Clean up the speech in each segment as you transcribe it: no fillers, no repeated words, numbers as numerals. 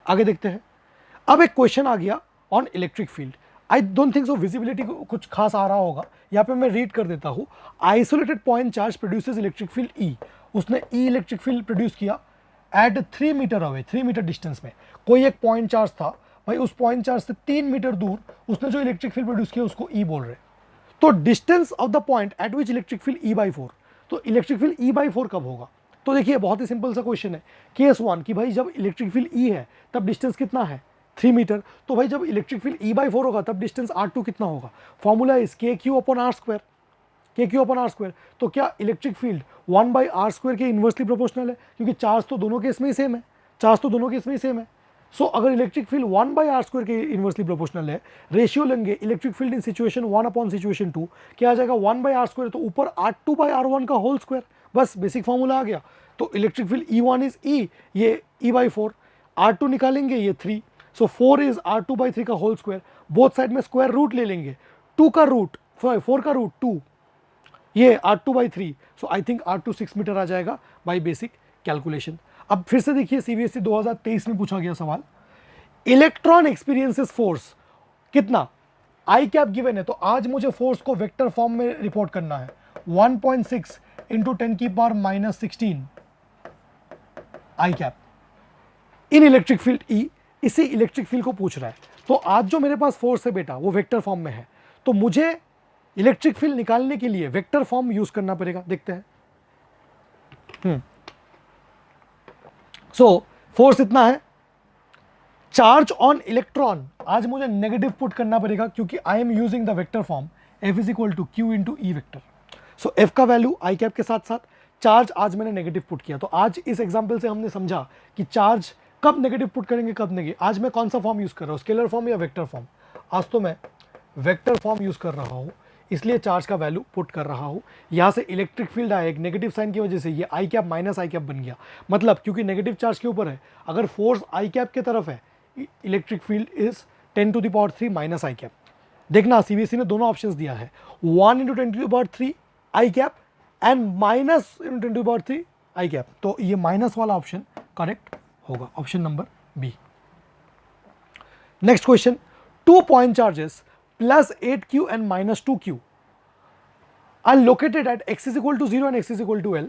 आगे देखते हैं। अब एक क्वेश्चन आ गया on electric field. I don't think so visibility कुछ खास आ रहा होगा, यहाँ पे मैं रीड कर देता हूँ। Isolated point charge produces electric field E. उसने ई इलेक्ट्रिक फील्ड प्रोड्यूस किया at 3 metre away, 3 metre distance में। कोई एक पॉइंट चार्ज था भाई, उस पॉइंट चार्ज से 3 मीटर दूर उसने जो इलेक्ट्रिक फील्ड प्रोड्यूस किया उसको ई बोल रहे। तो distance of the point eight which electric field E by 4, तो इलेक्ट्रिक फील्ड ई बाई 4 कब होगा? तो देखिए बहुत ही सिंपल सा क्वेश्चन है। केस 1 कि भाई जब इलेक्ट्रिक फील्ड ई है तब डिस्टेंस कितना है? 3 मीटर। तो भाई जब इलेक्ट्रिक फील्ड ई बाई 4 होगा तब डिस्टेंस R2 कितना होगा? Formula is K Q upon R square, K Q upon R square. तो क्या electric field 1 by R square के इन्वर्सली प्रोपोर्शनल है? क्योंकि चार्ज तो दोनों केस में ही सेम है, चार्ज तो दोनों केस में ही सेम है। सो अगर electric field 1 by R square के इन्वर्सली प्रोपोर्शनल है, रेशियो लेंगे electric field in situation 1 upon situation 2, क्या आ जाएगा? 1 बाई आर स्क्वायर, तो ऊपर R2 बाई R1 का होल स्क्वायर। बस बेसिक फॉर्मूला आ गया। तो electric field E1 is E, ये E बाई 4, R2 निकालेंगे ये 3, सो 4 इज R2 बाई 3 का होल स्क्वायर। बोथ साइड में स्क्वायर रूट ले लेंगे, 2 का रूट 4 का रूट 2, ये R2 by 3, so I think R2 6 metre आ जाएगा बाई बेसिक कैलकुलेशन। अब फिर से देखिए CBSE 2023 में पूछा गया सवाल, इलेक्ट्रॉन एक्सपीरियंसेस फोर्स कितना? आई कैप गिवन है, तो आज मुझे फोर्स को वेक्टर फॉर्म में रिपोर्ट करना है। 1.6 इंटू 10 की पावर माइनस 16 आई कैप इन इलेक्ट्रिक फील्ड ई। इसी इलेक्ट्रिक फील्ड को पूछ रहा है। तो आज जो मेरे पास फोर्स है बेटा वो वेक्टर फॉर्म में है, तो मुझे इलेक्ट्रिक फील्ड निकालने के लिए वेक्टर फॉर्म यूज करना पड़ेगा। देखते हैं। सो फोर्स इतना है, चार्ज ऑन इलेक्ट्रॉन आज मुझे नेगेटिव पुट करना पड़ेगा क्योंकि I am using the vector form F is equal to Q into E vector. So F का वैल्यू आई कैप के साथ साथ चार्ज आज मैंने नेगेटिव पुट किया। तो आज इस एग्जाम्पल से हमने समझा कि चार्ज कब नेगेटिव पुट करेंगे, कब नेगेटिव। आज मैं कौन सा फॉर्म यूज कर रहा हूँ, स्केलर फॉर्म या वेक्टर फॉर्म? आज तो मैं वेक्टर फॉर्म यूज कर रहा हूँ, इसलिए चार्ज का वैल्यू पुट कर रहा हूँ। यहाँ से इलेक्ट्रिक फील्ड आया एक नेगेटिव साइन की वजह से, ये आई कैप माइनस आई कैप बन गया। मतलब क्योंकि नेगेटिव चार्ज के ऊपर है, अगर फोर्स आई कैप की तरफ है, electric field is 10 to the power 3 minus i cap. देखना CBSE ने दोनों ऑप्शंस दिया है, 1 into 10 to the power 3 i cap and minus into 10 to the power 3 i cap. तो ये माइनस वाला ऑप्शन करेक्ट होगा, option number B. Next question, 2 point charges plus 8q and minus 2q are located at x is equal to 0 and x is equal to l।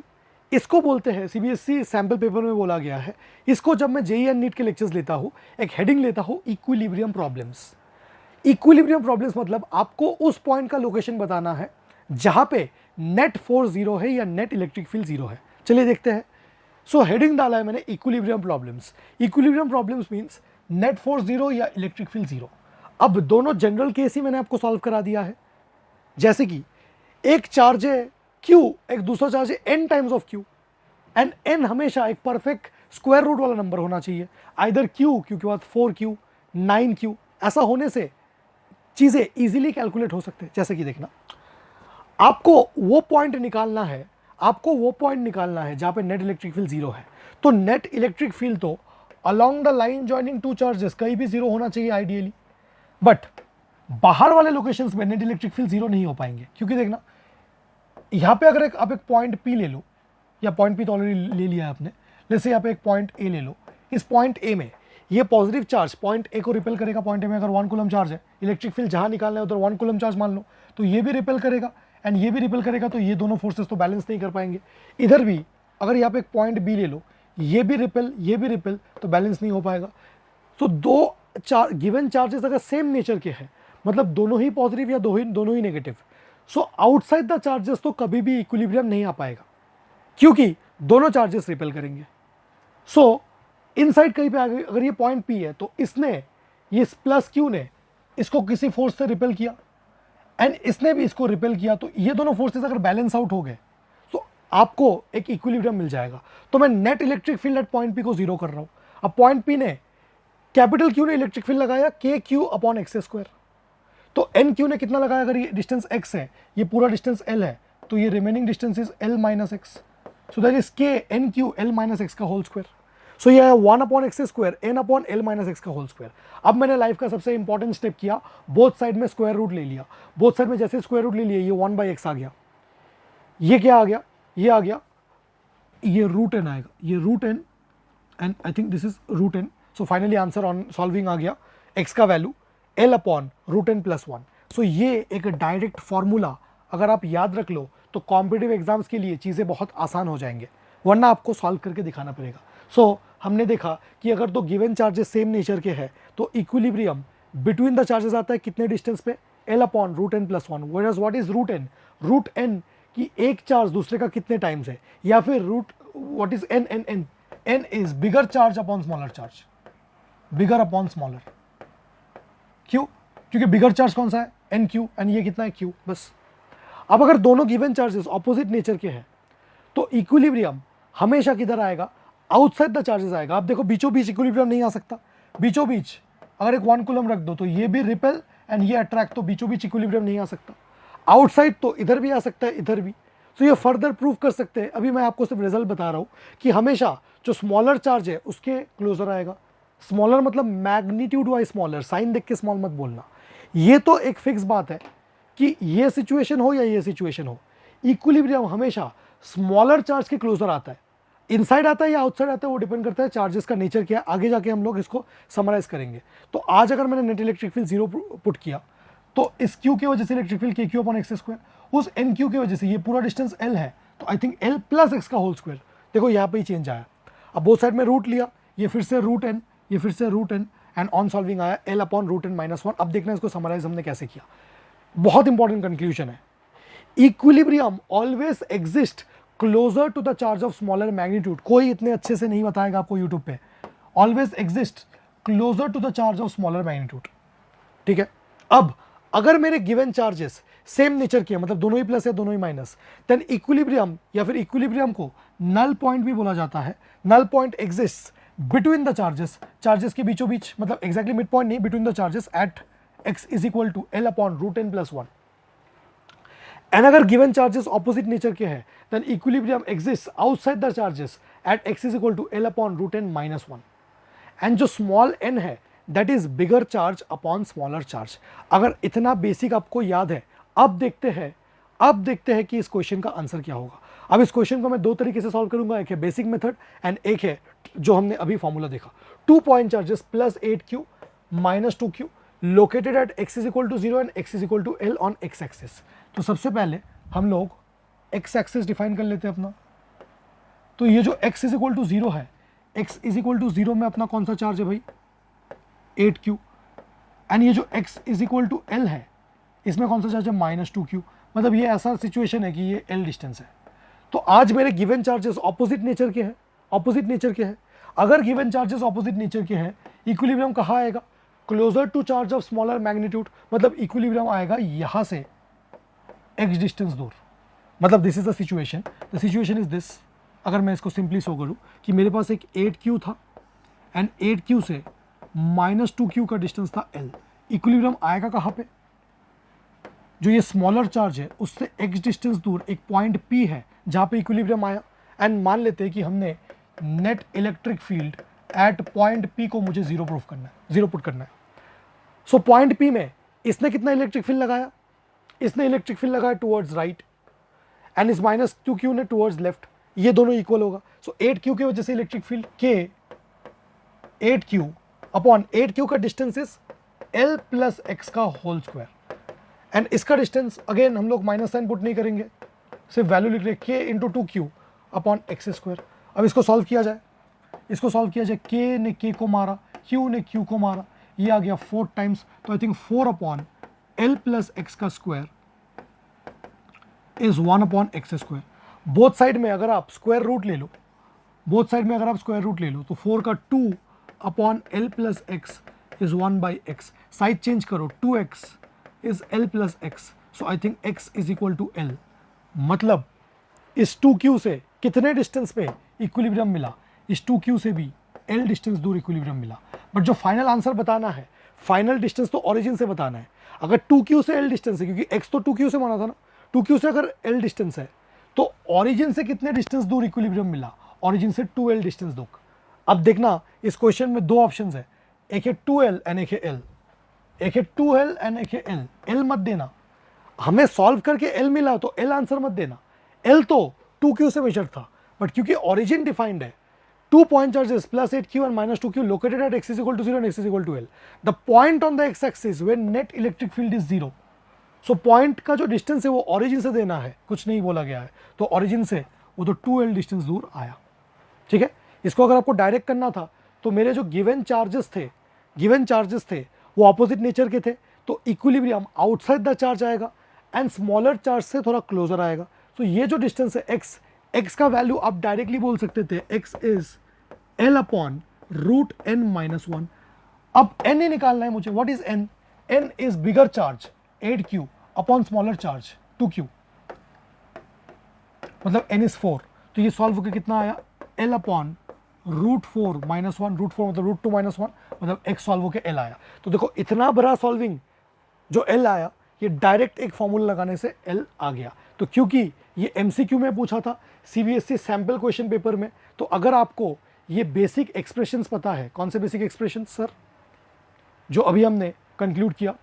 इसको बोलते हैं, CBSE sample paper में बोला गया है, इसको जब मैं JEE एंड नीट के लेक्चर्स लेता हूँ एक हेडिंग लेता हूँ इक्विलिब्रियम प्रॉब्लम्स। इक्विलिब्रियम प्रॉब्लम्स मतलब आपको उस पॉइंट का लोकेशन बताना है जहां पे नेट फोर्स 0 है या नेट इलेक्ट्रिक फील्ड 0 है। चलिए देखते हैं। सो हेडिंग डाला है मैंने equilibrium problems. Equilibrium problems means net force 0 या इलेक्ट्रिक फील्ड 0। अब दोनों जनरल केस ही मैंने आपको सॉल्व करा दिया है। जैसे कि एक चार्ज है Q, एक दूसरा चार्ज है n times of Q, and n हमेशा एक परफेक्ट स्क्वायर रूट वाला नंबर होना चाहिए। आइदर Q के बाद 4Q, 9Q, ऐसा होने से चीजें इजीली कैलकुलेट हो सकते हैं। जैसे कि देखना, आपको वो पॉइंट निकालना है, आपको वो पॉइंट निकालना है जहां पे नेट इलेक्ट्रिक फील्ड 0 है। तो नेट इलेक्ट्रिक फील्ड तो along the line joining two charges कहीं भी 0 होना चाहिए आइडियली, बट बाहर वाले लोकेशंस में नेट इलेक्ट्रिक फील्ड 0 नहीं हो पाएंगे। क्योंकि देखना, यहाँ पे अगर आप एक पॉइंट P ले लो, या पॉइंट P तो ऑलरेडी ले लिया है आपने, जैसे यहाँ पे एक पॉइंट A ले लो। इस पॉइंट A में ये पॉजिटिव चार्ज पॉइंट A को रिपेल करेगा। पॉइंट A में अगर 1 कूलम चार्ज है, इलेक्ट्रिक फील्ड जहाँ निकालना है उधर 1 कूलम चार्ज मान लो, तो ये भी रिपेल करेगा एंड ये भी रिपेल करेगा। तो ये दोनों फोर्सेस तो बैलेंस नहीं कर पाएंगे। इधर भी अगर यहाँ पे एक पॉइंट B ले लो, ये भी रिपेल, तो बैलेंस नहीं हो पाएगा। तो दो गिवन चार्जेस अगर सेम नेचर के हैं, मतलब दोनों ही पॉजिटिव या दोनों ही negative, so outside the charges तो कभी भी इक्विलिब्रियम नहीं आ पाएगा क्योंकि दोनों चार्जेस रिपेल करेंगे। सो इनसाइड कहीं पे आ गई, अगर ये पॉइंट P है तो इसने, ये प्लस Q ने इसको किसी फोर्स से रिपेल किया एंड इसने भी इसको रिपेल किया, तो ये दोनों फोर्सेस अगर बैलेंस आउट हो गए तो आपको एक इक्विलिब्रियम मिल जाएगा। तो मैं net electric field at point P को 0 कर रहा हूं। अब पॉइंट P ने, कैपिटल Q ने इलेक्ट्रिक फील्ड लगाया KQ अपॉन x स्क्वायर, तो NQ ने कितना लगाया? अगर ये डिस्टेंस x है, ये पूरा डिस्टेंस L है, तो ये remaining distance is L minus x, so that is KNQ L minus x का होल स्क्वायर। सो ये है 1 upon x square n upon L minus x का होल स्क्वायर। अब मैंने लाइफ का सबसे इंपॉर्टेंट स्टेप किया, बोथ साइड में स्क्वायर रूट ले लिया। बोथ साइड में जैसे स्क्वायर रूट ले लिया, ये 1/x आ गया, ये क्या आ गया? ये आ गया, ये रूट n आएगा, ये root n and I think this is root n। So finally answer on solving आ गया, x का value l upon root n plus 1। So ये एक डायरेक्ट फॉर्मूला अगर आप याद रख लो तो कॉम्पिटिटिव एग्जाम्स के लिए चीज़ें बहुत आसान हो जाएंगे, वरना आपको सॉल्व करके दिखाना पड़ेगा। सो हमने देखा कि अगर दो गिवन चार्जेस सेम नेचर के हैं तो इक्विलिब्रियम बिटवीन द चार्जेस आता है कितने डिस्टेंस पे, l upon root n plus 1। Where what is root n? Root n की एक चार्ज दूसरे का कितने टाइम्स है, या फिर root what is n is bigger charge upon smaller charge, bigger upon smaller. क्यों? क्योंकि बिगर चार्ज कौन सा है, एन क्यू, एंड ये कितना है क्यू, बस। अब अगर दोनों गिवन चार्जेस ऑपोजिट नेचर के हैं तो इक्विलिब्रियम हमेशा किधर आएगा, आउटसाइड द चार्जेस आएगा। आप देखो बीचों बीच इक्विलिब्रियम नहीं आ सकता, बीचों बीच अगर एक 1 कूलम रख दो तो ये भी रिपेल एंड ये अट्रैक्ट, तो बीचों बीच इक्विलिब्रियम नहीं आ सकता। आउटसाइड तो इधर भी आ सकता है, इधर भी। तो ये फर्दर प्रूव कर सकते हैं। अभी मैं आपको सिर्फ रिजल्ट बता रहा हूँ कि हमेशा जो स्मॉलर चार्ज है उसके क्लोजर आएगा। स्मॉलर मतलब मैग्नीट्यूड वाइज स्मॉलर, साइन देख के स्मॉल मत बोलना। ये तो एक फिक्स बात है कि ये सिचुएशन हो या ये सिचुएशन हो, इक्विलिब्रियम हमेशा स्मॉलर चार्ज के क्लोजर आता है। इनसाइड आता है या आउटसाइड आता है वो डिपेंड करता है चार्जेस का नेचर क्या है। आगे जाके हम लोग इसको समराइज करेंगे। तो आज अगर मैंने नेट इलेक्ट्रिक फील्ड 0 पुट किया तो इस क्यू की वजह से इलेक्ट्रिक फील्ड के क्यू अपॉन एक्स स्क्वायर, उस एन क्यू की वजह से ये पूरा डिस्टेंस एल है तो I think L plus x का होल स्क्वायर। देखो यहाँ पे ही चेंज आया। अब बोथ साइड में रूट लिया, ये फिर से रूट एन, ये फिर से root n, and on solving आया l upon root N minus 1। अब देखना इसको समराइज हमने कैसे किया। बहुत इंपॉर्टेंट कंक्लूजन है, equilibrium always exist closer to the charge of smaller magnitude. कोई इतने अच्छे से नहीं बताएगा आपको यूट्यूब पे। Always exist closer to the charge of smaller magnitude, ठीक है। अब अगर मेरे गिवन चार्जेस सेम नेचर के, मतलब दोनों ही प्लस है दोनों ही माइनस, देन इक्विलिब्रियम या फिर इक्विलिब्रियम को नल पॉइंट भी बोला जाता है। Null point exist between the charges, charges के बीचों बीच, मतलब एग्जैक्टली मिड पॉइंट नहीं, between the charges at x is equal to L upon root N plus 1। And अगर गिवन चार्जेस ऑपोजिट नेचर के हैं then equilibrium exist outside the charges at x is equal to L upon root N minus 1। And जो small n है that is bigger charge upon smaller charge. अगर इतना basic आपको याद है, अब देखते हैं कि इस क्वेश्चन का आंसर क्या होगा। अब इस क्वेश्चन को मैं दो तरीके से सॉल्व करूंगा, एक है बेसिक मेथड एंड एक है जो हमने अभी फॉर्मूला देखा। 2 point charges plus 8q minus 2q located at x is equal to 0 and x is equal to l on x axis. तो सबसे पहले हम लोग x एक्सिस डिफाइन कर लेते हैं अपना। तो ये जो x इज इक्वल टू 0 है, x इज इक्वल टू 0 में अपना कौन सा चार्ज है भाई, 8q। एंड ये जो x is equal to l है इसमें कौन सा चार्ज है, माइनस 2q। मतलब ये ऐसा सिचुएशन है कि ये l डिस्टेंस है। तो आज मेरे गिवन चार्जेस ऑपोजिट नेचर के हैं, अगर गिवन चार्जेस ऑपोजिट नेचर के हैं, इक्विलिब्रियम कहाँ आएगा, closer to charge of smaller magnitude. मतलब इक्विलिब्रियम आएगा यहाँ से x डिस्टेंस दूर। मतलब this is the situation is this. अगर मैं इसको सिंपली सो करूँ कि मेरे पास एक 8q था एंड 8q से माइनस 2q का डिस्टेंस था l। इक्विलिब्रियम आएगा कहाँ पे, जो ये स्मॉलर चार्ज है उससे x डिस्टेंस दूर एक पॉइंट P है जहाँ पे इक्विलिब्रियम आया। एंड मान लेते हैं कि हमने net electric field at point P को मुझे 0 पुट करना है। सो पॉइंट P में इसने कितना इलेक्ट्रिक फील्ड लगाया, इसने इलेक्ट्रिक फील्ड लगाया टुवर्ड्स राइट एंड इस माइनस 2q ने टुवर्ड्स लेफ्ट। ये दोनों इक्वल होगा। सो 8q की वजह से इलेक्ट्रिक फील्ड के 8q अपॉन 8q का distance is l plus x का होल स्क्वायर। एंड इसका डिस्टेंस अगेन हम लोग माइनस साइन पुट नहीं करेंगे, सिर्फ वैल्यू लिख रहे k into 2q upon x square. अब इसको सॉल्व किया जाए, k ने k को मारा, q ने q को मारा, ये आ गया 4 टाइम्स। तो I think 4 upon l plus x का square is 1 upon x square. Both side में अगर आप स्क्वायर रूट ले लो, तो 4 का 2 upon l plus X is 1 by X. Side change करो, 2x is l plus X. So I think x is equal to l। मतलब इस 2q से कितने डिस्टेंस पे इक्विलिब्रियम मिला, इस 2q से भी l डिस्टेंस दूर इक्विलिब्रियम मिला। बट जो फाइनल आंसर बताना है, फाइनल डिस्टेंस तो ओरिजिन से बताना है। अगर 2q से l डिस्टेंस है, क्योंकि x तो 2q से माना था ना, 2q से अगर l डिस्टेंस है तो ओरिजिन से कितने डिस्टेंस दूर इक्विलिब्रियम मिला, ओरिजिन से 2l डिस्टेंस दूर। अब देखना इस क्वेश्चन में 2 ऑप्शंस है, एक है 2l एंड एक है l, एक है 2l एंड एक है l। l मत देना, हमें सॉल्व करके l मिला तो l आंसर मत देना। l तो 2q से मेजर था, बट क्योंकि ओरिजिन डिफाइंड है 2 point charges plus 8q and minus 2q located at x is equal to 0 and x is equal to L. The point on the x axis where net electric field is 0. So point का जो distance है वो origin से देना है, कुछ नहीं बोला गया है, तो ऑरिजिन से वो तो 2L डिस्टेंस दूर आया। ठीक है, इसको अगर आपको डायरेक्ट करना था तो मेरे जो गिवन चार्जेस थे वो ऑपोजिट नेचर के थे, तो इक्विलिब्रियम आउटसाइड द चार्ज आएगा एंड स्मॉलर चार्ज से थोड़ा क्लोजर आएगा। तो ये जो डिस्टेंस है x का वैल्यू आप डायरेक्टली बोल सकते थे x is L upon root n minus 1। अब n ही निकालना है मुझे। What is n? n is bigger charge 8q upon smaller charge 2q, मतलब n इज 4। तो ये सॉल्व होकर कितना आया? L upon root 4 minus 1, root 4 मतलब रूट 2 माइनस 1, मतलब x सॉल्व होकर L आया। तो देखो इतना बड़ा सॉल्विंग जो L आया, ये डायरेक्ट एक फॉर्मूला लगाने से L आ गया। तो क्योंकि ये MCQ में पूछा था, CBSE सैम्पल क्वेश्चन पेपर में, तो अगर आपको ये बेसिक एक्सप्रेशंस पता है, कौन से बेसिक एक्सप्रेशन सर? जो अभी हमने कंक्लूड किया,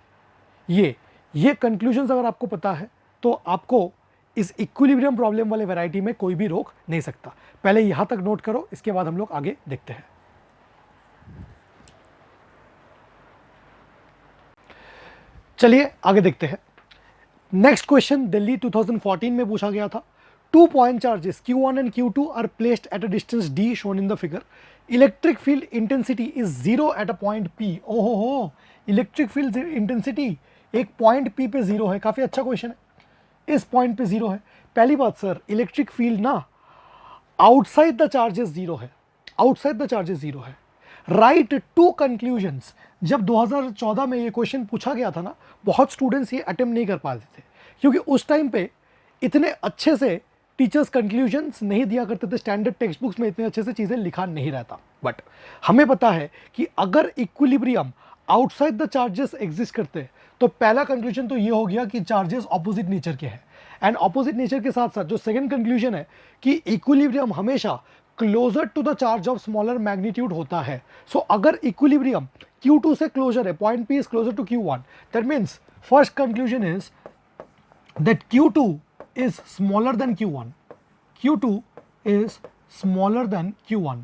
ये कंक्लूजन्स अगर आपको पता है तो आपको इस इक्विलिब्रियम प्रॉब्लम वाले वैरायटी में कोई भी रोक नहीं सकता। पहले यहां तक नोट करो, इसके बाद हम लोग आगे देखते हैं। चलिए आगे देखते हैं। नेक्स्ट क्वेश्चन दिल्ली 2014 में पूछा गया था। 2 point charges Q1 and Q2 are placed at a distance d shown in the figure. Electric field intensity is 0 at a point P. ओहो हो, इलेक्ट्रिक फील्ड इंटेंसिटी एक पॉइंट P पे 0 है। काफ़ी अच्छा क्वेश्चन है। इस पॉइंट पे 0 है। पहली बात सर, इलेक्ट्रिक फील्ड ना आउटसाइड द चार्जेस 0 है, आउटसाइड द चार्जेस 0 है। Right two conclusions. जब 2014 में ये क्वेश्चन पूछा गया था ना, बहुत स्टूडेंट्स ये अटेम्प्ट नहीं कर पाते थे, क्योंकि उस टाइम पे इतने अच्छे से टीचर्स कंक्लूजन्स नहीं दिया करते थे, स्टैंडर्ड टेक्स्ट बुक्स में इतने अच्छे से चीज़ें लिखा नहीं रहता। बट हमें पता है कि अगर equilibrium outside the charges exist करते हैं तो पहला कंक्लूजन तो ये हो गया कि चार्जेस ऑपोजिट नेचर के हैं, एंड ऑपोजिट नेचर के साथ साथ जो सेकंड कंक्लूजन है कि इक्विलिब्रियम हमेशा closer to the charge of smaller magnitude होता है। सो अगर इक्विलिब्रियम Q2 से क्लोजर है, point P is closer to Q1, that means first conclusion is that Q2 is smaller than Q1. Q2 is smaller than Q1.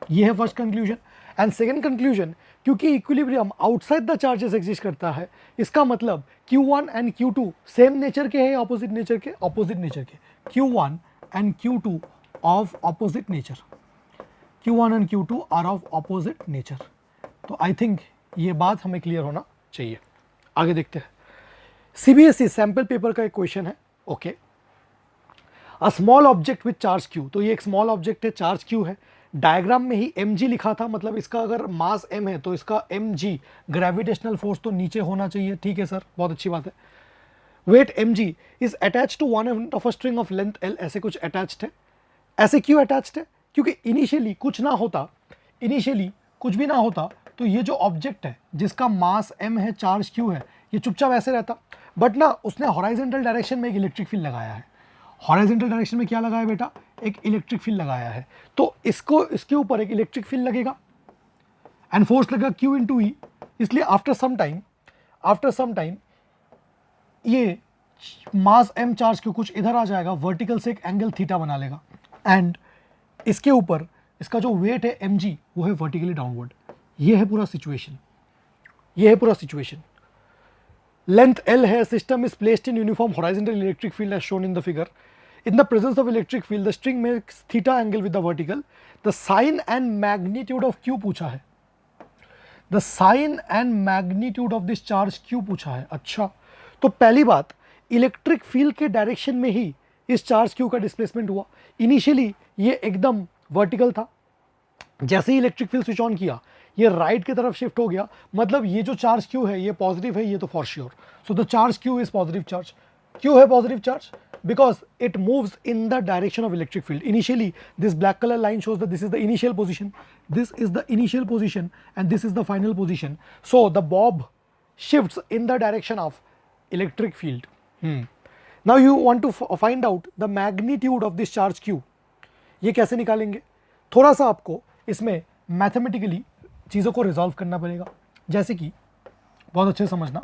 ये है first conclusion. And second conclusion, क्योंकि equilibrium outside the charges exist करता है, इसका मतलब Q1 and Q2 same nature के हैं, opposite nature के? ऑपोजिट नेचर के। Q1 and Q2 of opposite nature. Q1 and Q2 are of opposite nature. तो आई थिंक ये बात हमें क्लियर होना चाहिए। आगे देखते हैं। CBSE सैम्पल पेपर का एक क्वेश्चन है। Okay, a small object with charge Q। तो ये एक स्मॉल ऑब्जेक्ट है, चार्ज Q है। डायग्राम में ही mg लिखा था, मतलब इसका अगर मास m है तो इसका mg ग्रेविटेशनल फोर्स तो नीचे होना चाहिए। ठीक है सर, बहुत अच्छी बात है। Weight mg is attach to one end of a string of length l। ऐसे कुछ अटैच्ड है। ऐसे क्यों अटैच्ड है? क्योंकि इनिशियली कुछ भी ना होता तो ये जो ऑब्जेक्ट है जिसका मास m है, चार्ज Q है, ये चुपचाप ऐसे रहता। बट ना, उसने हॉराइजेंटल डायरेक्शन में एक इलेक्ट्रिक फील्ड लगाया है। हॉराइजेंटल डायरेक्शन में क्या लगाया बेटा? एक इलेक्ट्रिक फील्ड लगाया है। तो इसके ऊपर एक इलेक्ट्रिक फील्ड लगेगा एंड फोर्स लगेगा Q इंटू ई। इसलिए आफ्टर सम टाइम ये मास m चार्ज Q कुछ इधर आ जाएगा, वर्टिकल से एक एंगल थीटा बना लेगा, एंड इसके ऊपर इसका जो वेट है mg वो है वर्टिकली डाउनवर्ड। ये है पूरा सिचुएशन। Length L है, system is placed in uniform horizontal electric field as shown in the figure. In the presence of electric field, the string makes theta angle with the vertical. The sign and magnitude of Q पूछा है। The sign and magnitude of this charge Q पूछा है। अच्छा, तो पहली बात, electric field के direction में ही इस चार्ज Q का डिस्प्लेसमेंट हुआ। इनिशियली ये एकदम वर्टिकल था, जैसे ही इलेक्ट्रिक फील्ड स्विच ऑन किया ये राइट की तरफ शिफ्ट हो गया, मतलब ये जो चार्ज Q है ये पॉजिटिव है, ये तो for sure. So the charge Q is positive charge. क्यों है positive charge? Because it moves in the direction of electric field. Initially this black colour line shows that this is the initial position, this is the initial position and this is the final position. So the bob shifts in the direction of electric field. Now you want to find out the magnitude of this charge Q. ये कैसे निकालेंगे? थोड़ा सा आपको इसमें mathematically चीज़ों को resolve करना पड़ेगा। जैसे कि बहुत अच्छे समझना,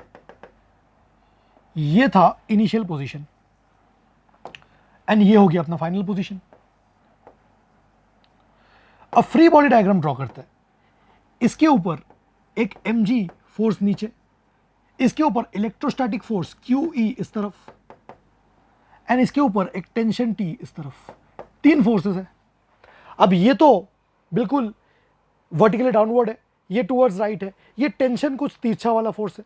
ये था इनिशियल पोजीशन एंड ये हो गया अपना फाइनल पोजीशन। अब फ्री बॉडी डायग्राम ड्रॉ करते हैं। इसके ऊपर एक mg फोर्स नीचे, इसके ऊपर इलेक्ट्रोस्टैटिक फोर्स QE इस तरफ, एंड इसके ऊपर एक टेंशन T इस तरफ। 3 फोर्सेस है। अब ये तो बिल्कुल वर्टिकली डाउनवर्ड है, ये टूवर्ड्स राइट है, ये टेंशन कुछ तिरछा वाला फोर्स है।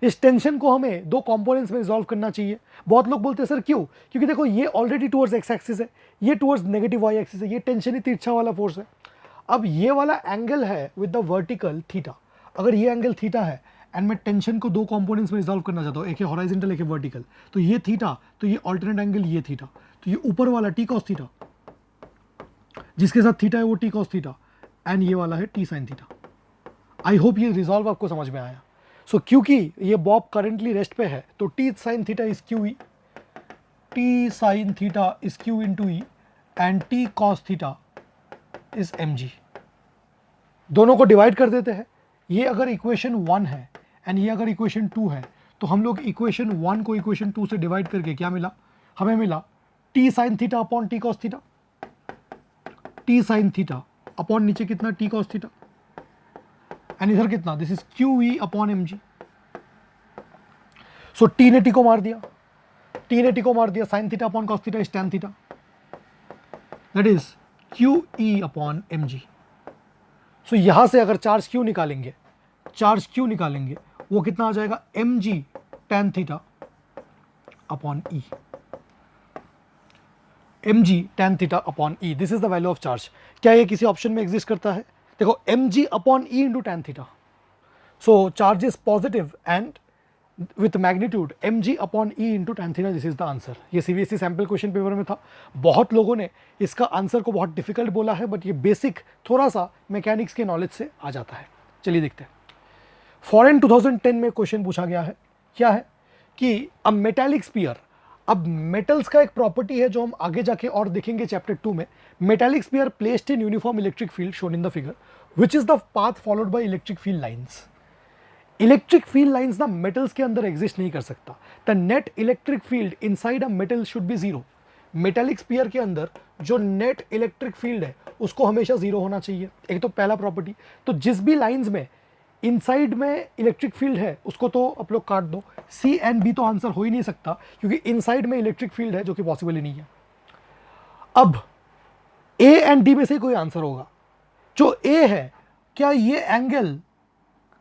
इस टेंशन को हमें 2 कंपोनेंट्स में रिजॉल्व करना चाहिए। बहुत लोग बोलते हैं सर क्यों? क्योंकि देखो ये ऑलरेडी टूवर्ड्स एक्स एक्सिस है, ये टूवर्ड्स नेगेटिव वाई एक्सिस है, ये टेंशन ही तिरछा वाला फोर्स है। अब ये वाला एंगल है विद द वर्टिकल थीटा। अगर ये एंगल थीटा है एंड मैं टेंशन को 2 कंपोनेंट्स में रिजॉल्व करना चाहता हूँ, एक है हॉरिजॉन्टल, एक है वर्टिकल, तो ये थीटा, तो ये अल्टरनेट एंगल ये थीटा, तो ये ऊपर वाला टी कॉस थीटा, जिसके साथ थीटा है वो टी कॉस थीटा, एंड ये वाला है टी साइन थीटा। आई होप ये रिजॉल्व आपको समझ में आया। सो क्योंकि ये बॉब करंटली रेस्ट पे है, तो T sine theta is QE, T sine theta is Q into E, and T cos theta is mg। दोनों को डिवाइड कर देते हैं। ये अगर इक्वेशन 1 है एंड ये अगर इक्वेशन 2 है, तो हम लोग इक्वेशन 1 को इक्वेशन 2 से डिवाइड करके क्या मिला? हमें मिला T sine theta upon T cos theta, T sine theta upon नीचे कितना टी कॉस थीटा, एंड इधर कितना? This is QE upon mg। So T ने टी को मार दिया, टी ने टी को मार दिया, sine theta upon cos theta is tan theta, that is QE upon mg। सो यहां से अगर चार्ज Q निकालेंगे, चार्ज Q निकालेंगे, वो कितना आ जाएगा? mg tan theta upon E, mg tan theta upon E। This is the value of charge. क्या ये किसी ऑप्शन में एग्जिस्ट करता है? देखो mg upon E into tan theta. So charge is positive and with magnitude mg upon E into tan theta. This is the answer. ये CBSE sample question paper में था। बहुत लोगों ने इसका आंसर को बहुत डिफिकल्ट बोला है, बट ये बेसिक थोड़ा सा मैकेनिक्स के नॉलेज से आ जाता है। चलिए देखते हैं। फॉरेन 2010 में क्वेश्चन पूछा गया है। क्या है कि अ मेटालिक स्फीयर, अब मेटल्स का एक प्रॉपर्टी है जो हम आगे जाके और देखेंगे चैप्टर 2 में। Metallic sphere placed in uniform electric field shown in the figure, which is the path followed by electric field lines. Electric field lines ना मेटल्स के अंदर एग्जिस्ट नहीं कर सकता। The net electric field inside a metal should be zero. Metallic sphere के अंदर जो net electric field है उसको हमेशा जीरो होना चाहिए। एक तो पहला प्रॉपर्टी। तो जिस भी लाइंस में इनसाइड में इलेक्ट्रिक फील्ड है उसको तो आप लोग काट दो। सी एंड बी तो आंसर हो ही नहीं सकता, क्योंकि इनसाइड में इलेक्ट्रिक फील्ड है, जो कि पॉसिबल ही नहीं है। अब ए एंड डी में से कोई आंसर होगा। जो ए है, क्या ये एंगल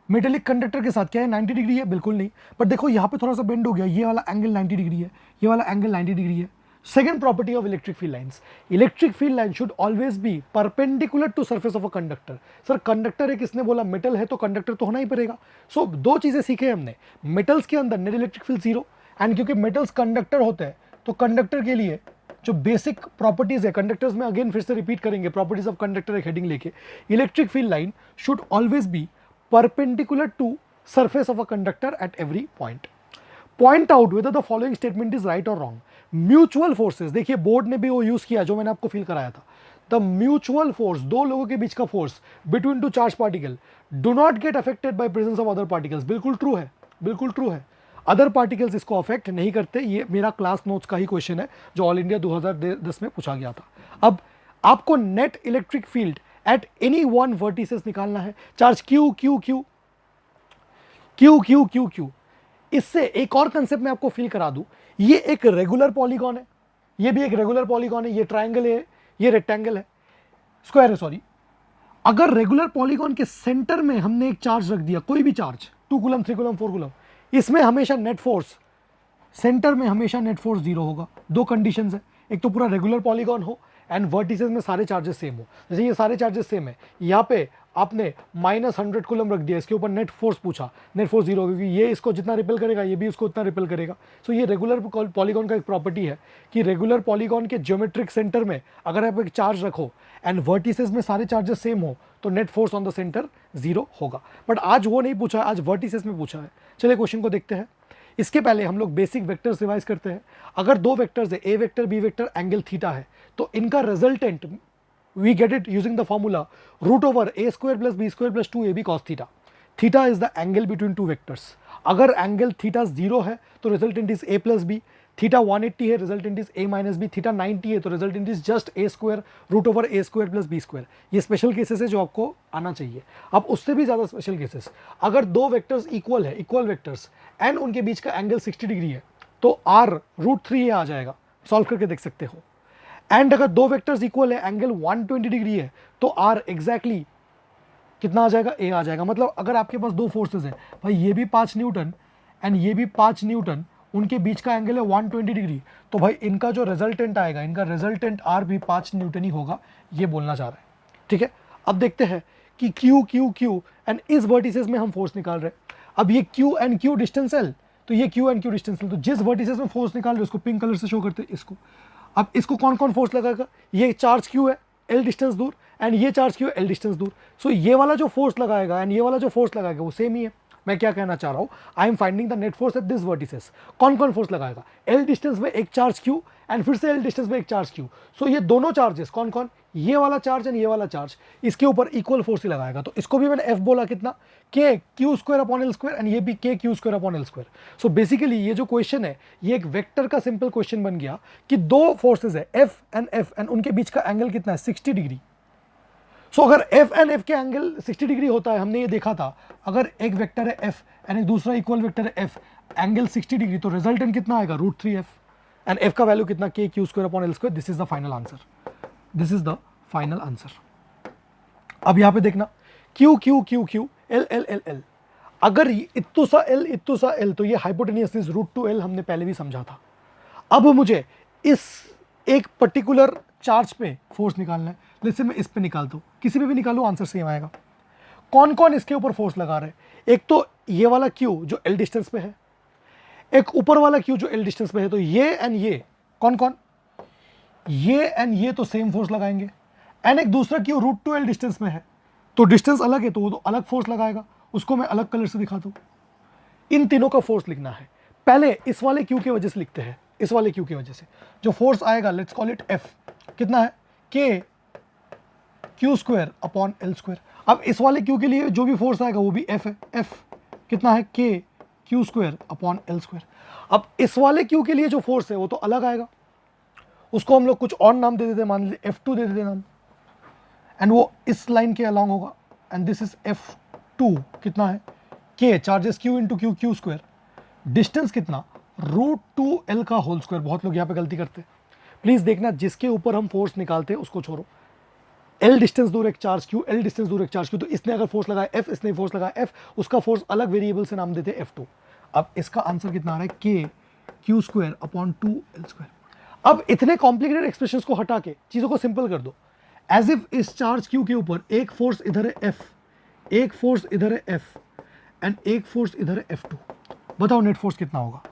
मेटेलिक कंडक्टर के साथ क्या है 90 डिग्री है? बिल्कुल नहीं। पर देखो यहाँ पे थोड़ा सा बेंड हो गया, ये वाला एंगल 90 डिग्री है, ये वाला एंगल 90 डिग्री है। Second property of electric field lines, electric field line should always be perpendicular to surface of a conductor. Sir conductor है, किसने बोला? मेटल है तो कंडक्टर तो होना ही पड़ेगा। सो दो चीजें सीखे हमने। मेटल्स के अंदर net electric field zero, and क्योंकि मेटल्स कंडक्टर होते हैं तो कंडक्टर के लिए जो बेसिक प्रॉपर्टीज है कंडक्टर्स में, अगेन फिर से रिपीट करेंगे प्रॉपर्टीज ऑफ कंडक्टर एक हेडिंग लेके, electric field line should always B perpendicular to surface of a conductor at every point. Point out whether the following statement is right or wrong. Mutual forces, देखिए board ने भी वो use किया जो मैंने आपको फील कराया था। The mutual force, दो लोगों के बीच का force between two charged particle do not get affected by presence of other particles। बिल्कुल ट्रू है, बिल्कुल ट्रू है। अदर पार्टिकल्स इसको अफेक्ट नहीं करते। ये मेरा क्लास नोट्स का ही क्वेश्चन है जो ऑल इंडिया 2010 में पूछा गया था। अब आपको net electric field at any one vertices निकालना है। Charge Q Q Q Q Q Q Q. इससे एक और कंसेप्ट मैं आपको फील करा दूं, ये एक रेगुलर पॉलीगॉन है, ये भी एक रेगुलर पॉलीगॉन है, ये ट्रायंगल है, ये रेक्टेंगल है, स्क्वायर है सॉरी। अगर रेगुलर पॉलीगॉन के सेंटर में हमने एक चार्ज रख दिया, कोई भी चार्ज 2 कूलम 3 कूलम 4 कूलम, इसमें हमेशा नेट फोर्स, सेंटर में हमेशा नेट फोर्स जीरो होगा। दो कंडीशंस है, एक तो पूरा रेगुलर पॉलीगॉन हो एंड वर्टिसेस में सारे चार्जेस सेम हो। जैसे ये सारे चार्जेस सेम है, यहाँ पे आपने -100 कूलम रख दिया, इसके ऊपर नेट फोर्स पूछा, नेट फोर्स जीरो, क्योंकि ये इसको जितना रिपेल करेगा ये भी उसको उतना रिपेल करेगा। सो ये रेगुलर पॉलीगॉन का एक प्रॉपर्टी है कि रेगुलर पॉलीगॉन के ज्योमेट्रिक सेंटर में अगर आप एक चार्ज रखो एंड वर्टिसेस में सारे चार्जेस सेम हो तो net force on the centre zero होगा। बट आज वो नहीं पूछा है, आज वर्टिसेस में पूछा है। चलिए क्वेश्चन को देखते हैं। इसके पहले हम लोग बेसिक वेक्टर्स रिवाइज करते हैं। अगर दो वेक्टर्स है, a vector b vector, angle theta है, तो इनका resultant we get it using the formula √a² + b² + 2ab cos theta. Theta is the angle between two vectors. अगर एंगल थीटा जीरो है तो resultant is a + b, theta 180 है, resultant is a minus b, theta 90 है तो resultant is just a square root over a square plus b square. ये special cases है जो आपको आना चाहिए। अब उससे भी ज़्यादा स्पेशल केसेस, अगर दो वेक्टर्स इक्वल है, इक्वल वेक्टर्स एंड उनके बीच का एंगल 60 डिग्री है तो r रूट 3 आ जाएगा, सॉल्व करके देख सकते हो। एंड अगर दो वेक्टर्स इक्वल है, एंगल 120 डिग्री है तो r एग्जैक्टली कितना आ जाएगा, a आ जाएगा। मतलब अगर आपके पास दो फोर्सेस है भाई, ये भी 5 न्यूटन एंड ये भी 5 न्यूटन, उनके बीच का एंगल है 120 डिग्री, तो भाई इनका जो रिजल्टेंट आएगा, इनका रिजल्टेंट r भी 5 न्यूटन ही होगा, ये बोलना चाह रहा है। ठीक है, अब देखते हैं कि q q q एंड इस वर्टिसेस में हम फोर्स निकाल रहे हैं। अब ये q and q distance l, तो ये q and q distance l, तो जिस वर्टिसेस में फोर्स निकाल रहे हैं उसको पिंक कलर से शो करते हैं इसको। अब इसको कौन कौन फोर्स लगाएगा, ये चार्ज q है l डिस्टेंस दूर एंड ये चार्ज q है l डिस्टेंस दूर। सो ये वाला जो फोर्स लगाएगा एंड ये वाला जो फोर्स लगाएगा वो सेम ही है। मैं क्या कहना चाह रहा हूँ, I am finding the net force at this vertices. कौन कौन फोर्स लगाएगा, l डिस्टेंस में एक चार्ज q एंड फिर से l डिस्टेंस में एक चार्ज q। सो ये दोनों चार्जेस कौन कौन, ये वाला चार्ज एंड ये वाला चार्ज, इसके ऊपर इक्वल फोर्स ही लगाएगा। तो इसको भी मैंने f बोला कितना, k q square upon l square and ये भी k q square upon l square. So basically ये जो क्वेश्चन है ये एक वेक्टर का सिंपल क्वेश्चन बन गया कि दो फोर्सेज है f एंड उनके बीच का एंगल कितना है, 60 डिग्री। सो अगर f एंड f के एंगल 60 डिग्री होता है, हमने ये देखा था, अगर एक वेक्टर है f एंड एक दूसरा इक्वल वेक्टर है f, एंगल 60 डिग्री, तो रिजल्टेंट कितना आएगा, रूट 3f एंड f का वैल्यू कितना, k q square upon l square. This is the final answer, this is the final answer. अब यहाँ पे देखना q q q q l l l l, अगर इत्तू सा l तो ये हाइपोटेनियस इज रूट 2l, हमने पहले भी समझा था। अब मुझे इस एक पर्टिकुलर चार्ज पे फोर्स निकालना है, जैसे मैं इस पे निकालता हूँ, किसी पे भी निकालूँ आंसर सेम आएगा। कौन कौन इसके ऊपर फोर्स लगा रहे हैं, एक तो ये वाला Q जो L डिस्टेंस पे है, एक ऊपर वाला Q जो L डिस्टेंस पे है, तो ये एंड ये कौन कौन, ये एंड ये तो सेम फोर्स लगाएंगे एंड एक दूसरा Q रूट 2L डिस्टेंस में है, तो डिस्टेंस अलग है तो वो तो अलग फोर्स लगाएगा, उसको मैं अलग कलर से दिखाता हूँ। इन तीनों का फोर्स लिखना है, पहले इस वाले Q की वजह से लिखते हैं, इस वाले Q की वजह से जो फोर्स आएगा, लेट्स कॉल इट F, कितना है, k q square upon l square. अब इस वाले Q के लिए जो भी फोर्स आएगा वो भी F है, F कितना है, k q square upon l square. अब इस वाले Q के लिए जो फोर्स है वो तो अलग आएगा, उसको हम लोग कुछ और नाम दे देते हैं, मान लीजिए F2 दे देते नाम, एंड वो इस लाइन के अलॉन्ग होगा एंड दिस इज F2, कितना है, k charges q into q q square, distance कितना, रूट 2l का होल स्क्वायर। बहुत लोग यहाँ पे गलती करते हैं, प्लीज देखना जिसके ऊपर हम फोर्स निकालते हैं उसको छोड़ो। L डिस्टेंस दूर एक चार्ज Q, L डिस्टेंस दूर एक चार्ज Q, तो इसने अगर फोर्स लगाया F, इसने फोर्स लगाया F, उसका फोर्स अलग वेरिएबल से नाम देते हैं F2। अब इसका आंसर कितना आ रहा है, k q square upon 2l square. अब इतने कॉम्प्लिकेटेड एक्सप्रेशंस को हटा के चीज़ों को सिंपल कर दो, एज इफ इस चार्ज Q के ऊपर एक फोर्स इधर है F, एक फोर्स इधर है F एंड एक फोर्स इधर है F2। बताओ नेट फोर्स कितना होगा,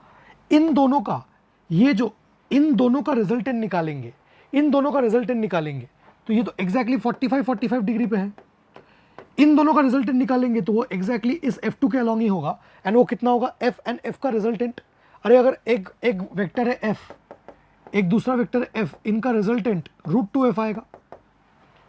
इन दोनों का, ये जो इन दोनों का रिजल्टेंट निकालेंगे, इन दोनों का रिजल्टेंट निकालेंगे तो ये तो एग्जैक्टली 45 डिग्री पे है। इन दोनों का रिजल्टेंट निकालेंगे तो वो एग्जैक्टली इस F2 के अलॉन्ग ही होगा एंड वो कितना होगा, F एंड F का रिजल्टेंट। अरे अगर एक वेक्टर है F, एक दूसरा वेक्टर है F, इनका रिजल्टेंट रूट 2F आएगा,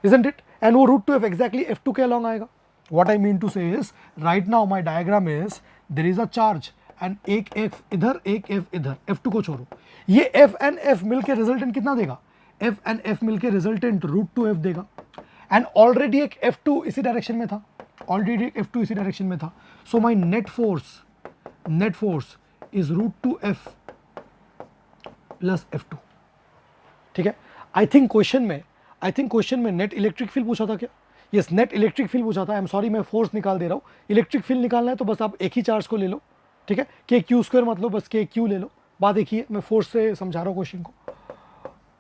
isn't it? एंड वो रूट 2F एग्जैक्टली F2 के अलॉन्ग आएगा। What I mean to say is, right now my diagram is there is a charge and एक F इधर, एक F इधर, F2 को छोड़ो, ये F एंड F मिलके रिजल्टेंट कितना देगा, F एंड F मिलके रिजल्टेंट रूट 2F देगा एंड ऑलरेडी एक F2 इसी डायरेक्शन में था, ऑलरेडी एक F2 इसी डायरेक्शन में था। So my net force is root 2F plus F2। ठीक है, आई थिंक क्वेश्चन में नेट इलेक्ट्रिक फील्ड पूछा था क्या, यस नेट इलेक्ट्रिक फील्ड पूछा था। आई एम सॉरी मैं फोर्स निकाल दे रहा हूँ, इलेक्ट्रिक फील्ड निकालना है तो बस आप एक ही चार्ज को ले लो, ठीक है, k q स्क्वायर मत लो, बस k q ले लो। बात एक ही है, मैं फोर्स से समझा रहा हूँ क्वेश्चन को।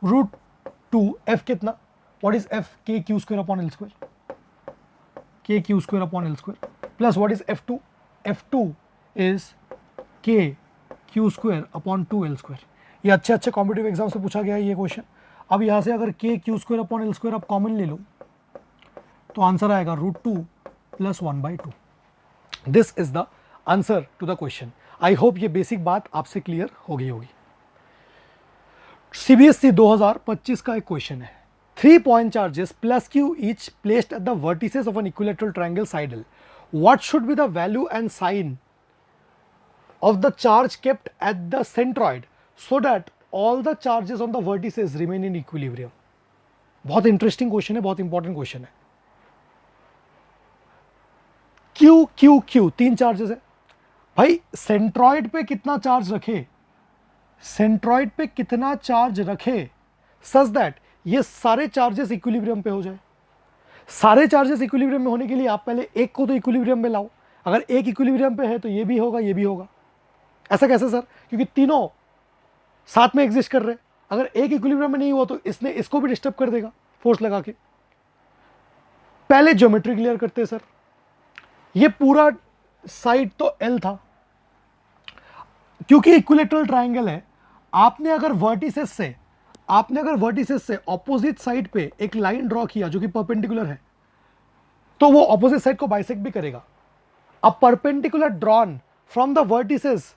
रूट 2F कितना, what is F, k q square upon l square, k q square upon l square plus what is F2, F2 is k q square upon 2l square. ये अच्छे competitive exam से पूछा गया है ये question. अब यहाँ से अगर k q square upon l square आप कॉमन ले लो तो आंसर आएगा root 2 plus 1/2। This is the answer to the question. I hope ये बेसिक बात आपसे क्लियर हो गई होगी। CBSE 2025 का एक क्वेश्चन है, 3 point charges plus Q each placed at the vertices of an equilateral triangle side L. What should be the value and sign of the charge kept at the centroid so that all the charges on the vertices remain in equilibrium. बहुत interesting question है, बहुत important question है. Q Q Q तीन charges है भाई. Centroid पे कितना charge रखे, सेंट्रॉइड पे कितना चार्ज रखे सच दैट ये सारे चार्जेस इक्विलिब्रियम पे हो जाए. सारे चार्जेस इक्विलिब्रियम में होने के लिए आप पहले एक को तो इक्विलिब्रियम में लाओ. अगर एक इक्विलिब्रियम पे है तो ये भी होगा, ये भी होगा. ऐसा कैसे सर? क्योंकि तीनों साथ में एग्जिस्ट कर रहे हैं. अगर एक इक्विलिब्रियम में नहीं हुआ तो इसने इसको भी डिस्टर्ब कर देगा फोर्स लगा के. पहले ज्योमेट्री क्लियर करते हैं सर. ये पूरा साइड तो एल था, क्योंकि इक्विलेटरल ट्राइंगल है. आपने अगर वर्टिसेस से ऑपोजिट साइड पे एक लाइन ड्रॉ किया जो कि परपेंडिकुलर है, तो वो ऑपोजिट साइड को बाइसेक्ट भी करेगा. A perpendicular drawn from the vertices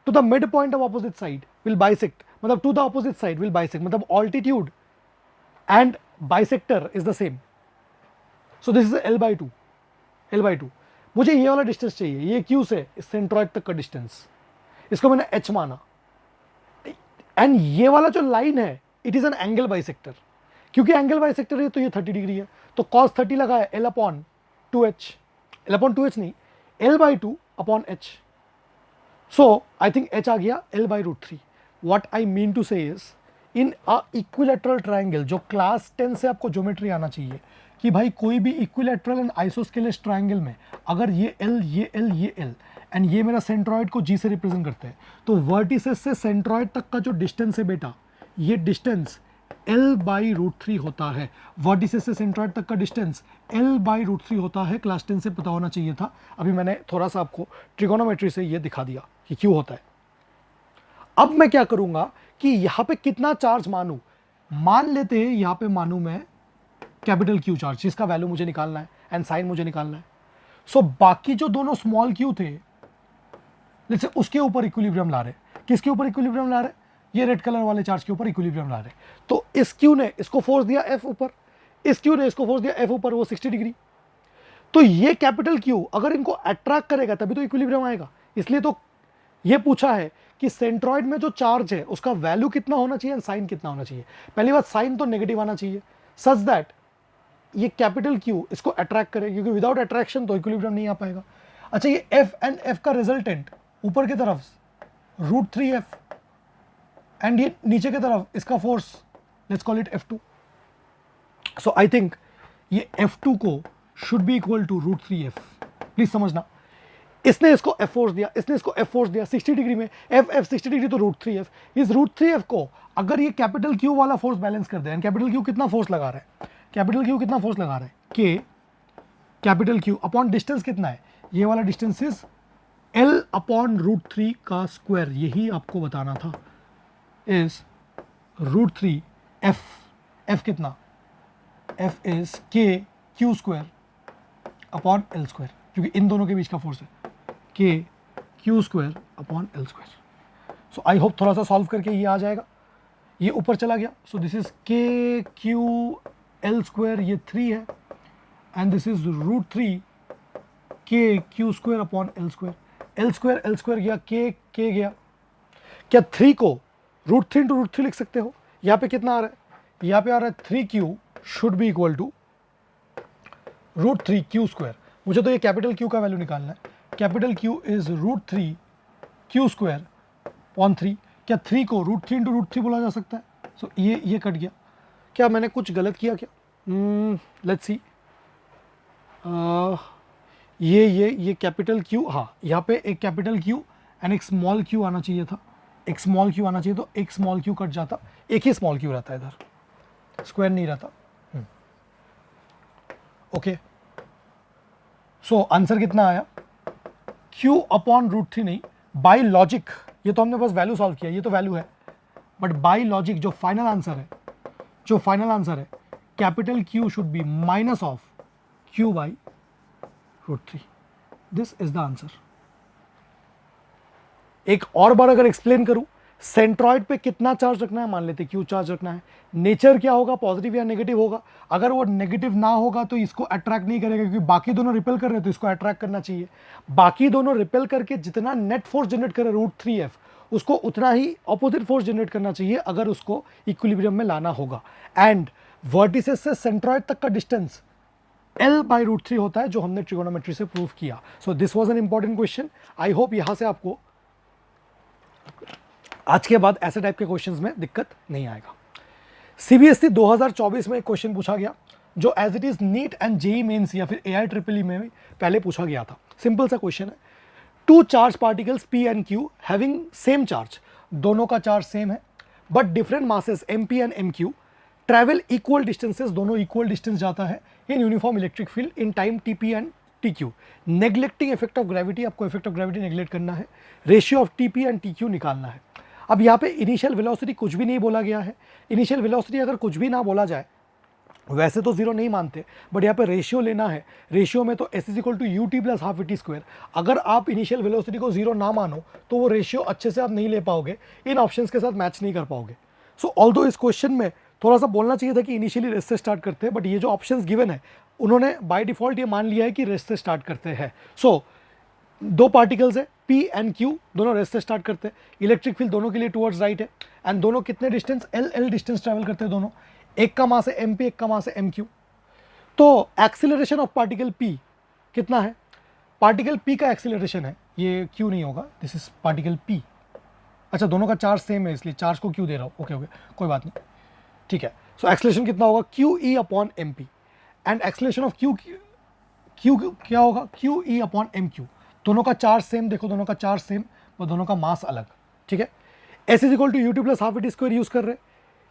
to the midpoint of opposite side will bisect, मतलब to the opposite side will bisect, मतलब altitude and bisector is the same. So this is L/2. मुझे ये वाला distance चाहिए, ये Q से centroid तक का डिस्टेंस, इसको मैंने H माना. एंड ये वाला जो लाइन है it is an angle bisector. क्योंकि एंगल बाइसेक्टर है तो ये 30 डिग्री है, तो cos 30 लगा है L/2H. L/2H नहीं, L/2/H. So I think H आ गया L/√3. What I mean to say is in a equilateral triangle, जो क्लास 10 से आपको ज्योमेट्री आना चाहिए कि भाई कोई भी इक्विलेटरल एंड आइसोस्केलेस ट्राइंगल में अगर ये L ये L ये L एंड ये मेरा सेंट्रॉइड को G से रिप्रेजेंट करते हैं, तो वर्टिसेस से सेंट्रॉइड तक का जो डिस्टेंस है बेटा, ये डिस्टेंस L/√3 होता है. वर्टिसेस से सेंट्रॉइड तक का डिस्टेंस L/√3 होता है. क्लास 10 से पता होना चाहिए था. अभी मैंने थोड़ा सा आपको ट्रिगोनोमेट्री से ये दिखा दिया कि क्यों होता है. अब मैं क्या करूंगा कि यहां पे कितना चार्ज मानूं. मान लेते हैं यहां पे मानूं मैं कैपिटल Q चार्ज, जिसका वैल्यू मुझे निकालना है एंड साइन मुझे निकालना है. सो बाकी जो दोनों स्मॉल q थे, जैसे उसके ऊपर इक्विलिब्रियम ला रहे. किसके ऊपर इक्विलिब्रियम ला रहे? ये रेड कलर वाले चार्ज के ऊपर इक्विलिब्रियम ला रहे. तो इस Q ने इसको फोर्स दिया F ऊपर, इस Q ने इसको फोर्स दिया F ऊपर, वो 60 डिग्री. तो ये कैपिटल Q अगर इनको अट्रैक्ट करेगा तभी तो इक्विलिब्रियम आएगा. इसलिए तो ये पूछा है कि सेंट्रॉइड में जो चार्ज है उसका वैल्यू कितना होना चाहिए एंड साइन कितना होना चाहिए. पहली बात, साइन तो नेगेटिव आना चाहिए सच दैट ये कैपिटल Q इसको अट्रैक्ट करे, क्योंकि विदाउट अट्रैक्शन तो इक्विलिब्रियम नहीं आ पाएगा. अच्छा, ये F एंड F का रिजल्टेंट ऊपर की तरफ √3F एंड ये नीचे की तरफ इसका force, let's call it F2. So I think ये F2 को should be equal to √3F. Please समझना, इसने इसको F फोर्स दिया, इसने इसको F फोर्स दिया 60 डिग्री में, F 60 डिग्री तो √3F. इस √3F को अगर ये कैपिटल Q वाला फोर्स बैलेंस कर दे, एंड कैपिटल Q कितना फोर्स लगा रहा है, कैपिटल Q कितना फोर्स लगा रहा है, K capital Q upon distance कितना है, ये वाला डिस्टेंस इज L/√3 का स्क्वायर. यही आपको बताना था, इज √3F. F कितना, F is K Q square upon L square, क्योंकि इन दोनों के बीच का फोर्स है, K Q square upon L square. So I hope थोड़ा सा सॉल्व करके ये आ जाएगा. ये ऊपर चला गया. सो this is K Q L square, ये 3 है, and this is √3 K Q square upon L square. L square गया, K गया. क्या 3 को √3 इंटू √3 लिख सकते हो? यहाँ पे कितना आ रहा है, यहाँ पे आ रहा है 3Q should be equal to √3 Q square. मुझे तो ये कैपिटल Q का वैल्यू निकालना है. Capital Q is √3 Q square upon 3. क्या 3 को √3 इंटू √3 बोला जा सकता है? सो ये कट गया. क्या मैंने कुछ गलत किया क्या? Let's see. ये कैपिटल Q, हाँ यहाँ पे एक कैपिटल Q एंड एक स्मॉल q आना चाहिए था. एक स्मॉल q आना चाहिए, तो एक स्मॉल q कट जाता, एक ही स्मॉल q रहता है इधर, स्क्वायर नहीं रहता. ओके, सो आंसर कितना आया, Q अपॉन √3 नहीं, बाय लॉजिक. ये तो हमने बस वैल्यू सॉल्व किया, ये तो वैल्यू है, बट बाय लॉजिक जो फाइनल आंसर है capital Q should be minus of Q by √3. This is the answer. एक और बार अगर एक्सप्लेन करूं, सेंट्रॉइड पे कितना चार्ज रखना है, मान लेते Q चार्ज रखना है. नेचर क्या होगा, पॉजिटिव या नेगेटिव होगा. अगर वो नेगेटिव ना होगा तो इसको अट्रैक्ट नहीं करेगा, क्योंकि बाकी दोनों रिपेल कर रहे हैं तो इसको अट्रैक्ट करना चाहिए. बाकी दोनों रिपेल करके जितना नेट फोर्स जनरेट करे √3F, उसको उतना ही ऑपोजिट फोर्स जनरेट करना चाहिए अगर उसको इक्विलिब्रियम में लाना होगा। एंड वर्टिसेस से सेंट्रॉइड तक का डिस्टेंस L/√3 होता है, जो हमने ट्रिगोनोमेट्री से प्रूव किया। So this was an important question. I hope यहां से आपको आज के बाद ऐसे टाइप के क्वेश्चंस में दिक्कत नहीं आएगा। सीबीएसई 2024 में एक क्वेश्चन पूछा गया जो as it is NEET and JEE Mains या फिर AIEEE में भी पहले पूछा गया था। सिंपल सा क्वेश्चन है, two charge particles P and Q having same charge, दोनों का चार्ज सेम है but different masses MP and MQ travel equal distances, दोनों इक्वल डिस्टेंस जाता है in uniform electric field in time TP and TQ। Neglecting effect of gravity, आपको effect of gravity neglect करना है, ratio of TP and TQ निकालना है। अब यहाँ पे इनिशियल वेलोसिटी कुछ भी नहीं बोला गया है। इनिशियल वेलोसिटी अगर कुछ भी ना बोला जाए, वैसे तो जीरो नहीं मानते, बट यहाँ पे रेशियो लेना है। रेशियो में तो S = UT + ½ VT²। अगर आप इनिशियल वेलोसिटी को जीरो ना मानो तो वो रेशियो अच्छे से आप नहीं ले पाओगे, इन ऑप्शंस के साथ मैच नहीं कर पाओगे। सो ऑल्दो इस क्वेश्चन में थोड़ा सा बोलना चाहिए था कि इनिशियली रेस से स्टार्ट करते हैं, बट ये जो ऑप्शंस गिवन है उन्होंने बाय डिफॉल्ट ये मान लिया है कि रेस से स्टार्ट करते हैं। सो दो पार्टिकल्स है P एंड Q, दोनों रेस से स्टार्ट करते हैं। इलेक्ट्रिक फील्ड दोनों के लिए टुवर्ड्स राइट है एंड दोनों कितने डिस्टेंस L डिस्टेंस ट्रैवल करते हैं दोनों। एक का मास है MP, एक का मास है MQ। तो एक्सीलरेशन ऑफ पार्टिकल P कितना है? पार्टिकल P का एक्सीलरेशन है, ये Q नहीं होगा, दिस इज पार्टिकल P। अच्छा, दोनों का चार्ज सेम है इसलिए चार्ज को Q दे रहा हूँ। ओके कोई बात नहीं, ठीक है। सो एक्सीलरेशन कितना होगा? QE/MP and acceleration of Q क्या होगा? QE/MQ। दोनों का चार्ज सेम, देखो दोनों का चार्ज सेम और दोनों का मास अलग, ठीक है। S = UT + ½ VT² यूज कर रहे हैं।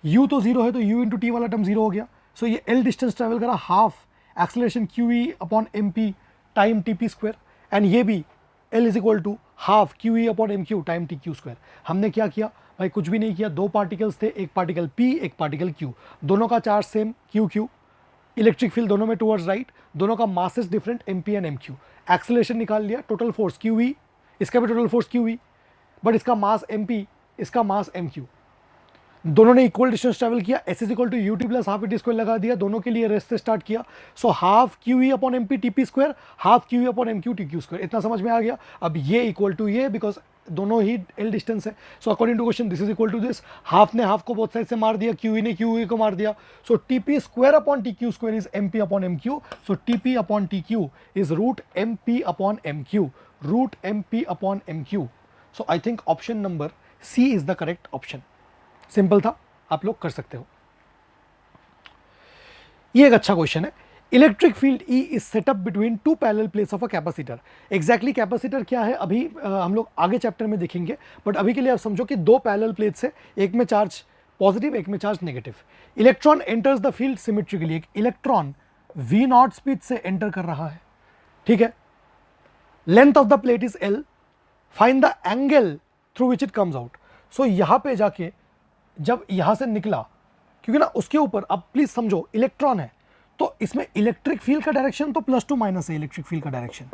U तो जीरो है तो U × T वाला टर्म जीरो हो गया। सो ये L डिस्टेंस ट्रैवल करा, half acceleration QE/MP time TP² and ये भी L = half QE/MQ time TQ²। हमने क्या किया भाई? कुछ भी नहीं किया। दो पार्टिकल्स थे, एक पार्टिकल P, एक पार्टिकल Q, दोनों का charge same QQ, electric field दोनों में टुवर्ड्स राइट, दोनों का masses different MP and MQ। Acceleration निकाल लिया, टोटल फोर्स QE, इसका भी टोटल फोर्स QE, बट इसका मास MP, इसका मास MQ। दोनों ने इक्वल डिस्टेंस ट्रैवल किया। S = UT + ½ VT² लगा दिया, दोनों के लिए रेस से स्टार्ट किया। So half QE/MP TP², half QE/MQ TQ²। इतना समझ में आ गया। अब ये इक्वल टू ये, बिकॉज दोनों ही L डिस्टेंस है। So according to question this is equal to this. Half ने हाफ को बोथ साइड से मार दिया, QE ने QE को मार दिया। So TP² is MP/MQ। So TP/TQ is √MP/MQ, √MP/MQ। So I think option number C is the correct option. Simple था, आप लोग कर सकते हो। ये एक अच्छा क्वेश्चन है। Electric field E is setup between two parallel plates of a capacitor. Exactly capacitor क्या है अभी हम लोग आगे चैप्टर में देखेंगे, बट अभी के लिए आप समझो कि दो पैरेलल प्लेट्स है, एक में चार्ज पॉजिटिव, एक में charge negative. Electron enters the field symmetrically. एक इलेक्ट्रॉन V0 स्पीड से एंटर कर रहा है, ठीक है। Length of the plate is L, find the angle through which it comes out. So यहां पे जाके जब यहां से निकला, क्योंकि ना उसके ऊपर, अब प्लीज समझो, इलेक्ट्रॉन है तो इसमें इलेक्ट्रिक फील्ड का डायरेक्शन तो +2- है इलेक्ट्रिक फील्ड का डायरेक्शन,